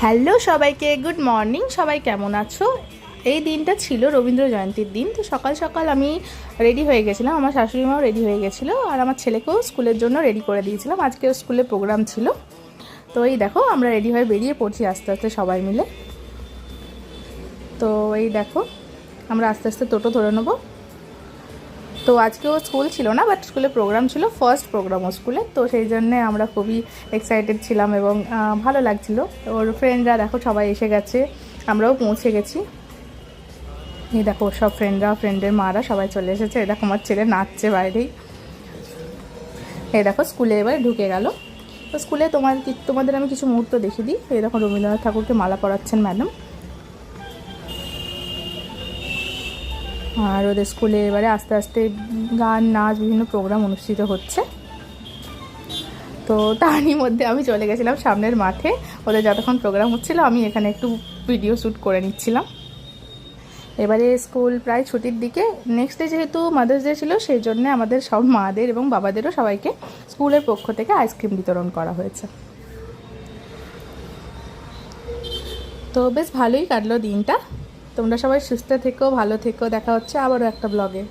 Hello সবাইকে, good morning. সবাই কেমন আছো? এই দিনটা ছিল রবীন্দ্র জয়ন্তীর দিন। তো সকাল সকাল আমি রেডি হয়ে গেছিলাম, আমার শাশুড়ি মাও রেডি হয়ে গেছিলো, আর আমার ছেলেকেও স্কুলের জন্য রেডি করে দিয়েছিলাম। আজকেও স্কুলে প্রোগ্রাম ছিল। তো এই দেখো আমরা রেডি হয়ে বেরিয়ে পড়ছি আস্তে আস্তে সবাই মিলে। তো এই দেখো আমরা আস্তে আস্তে টোটো ধরে নেবো। তো আজকেও স্কুল ছিল না, বাট স্কুলে প্রোগ্রাম ছিল, ফার্স্ট প্রোগ্রামও স্কুলে। তো সেই জন্যে আমরা খুবই এক্সাইটেড ছিলাম এবং ভালো লাগছিল। ওর ফ্রেন্ডরা দেখো সবাই এসে গেছে, আমরাও পৌঁছে গেছি। এই দেখো সব ফ্রেন্ডরা, ফ্রেন্ডের মারা সবাই চলে এসেছে। এই দেখো আমার ছেলে নাচছে বাইরেই। এই দেখো স্কুলে এবারে ঢুকে গেল। তো স্কুলে তোমাদের আমি কিছু মুহূর্ত দেখিয়ে দিই। এই দেখো রবীন্দ্রনাথ ঠাকুরকে মালা পরাচ্ছেন ম্যাডাম। আর ওদের স্কুলে এবারে আস্তে আস্তে গান, নাচ, বিভিন্ন প্রোগ্রাম অনুষ্ঠিত হচ্ছে। তো তারই মধ্যে আমি চলে গেছিলাম সামনের মাঠে। ওদের যতক্ষণ প্রোগ্রাম হচ্ছিলো আমি এখানে একটু ভিডিও শ্যুট করে নিচ্ছিলাম। এবারে স্কুল প্রায় ছুটির দিকে। নেক্সট ডে যেহেতু মাদার্স ডে ছিল, সেই জন্য আমাদের সব মাদের এবং বাবাদেরও সবাইকে স্কুলের পক্ষ থেকে আইসক্রিম বিতরণ করা হয়েছে। তো বেশ ভালোই কাটলো দিনটা। তোমরা সবাই সুস্থ থেকো, ভালো থেকো। দেখা হচ্ছে আবারও একটা ব্লগে।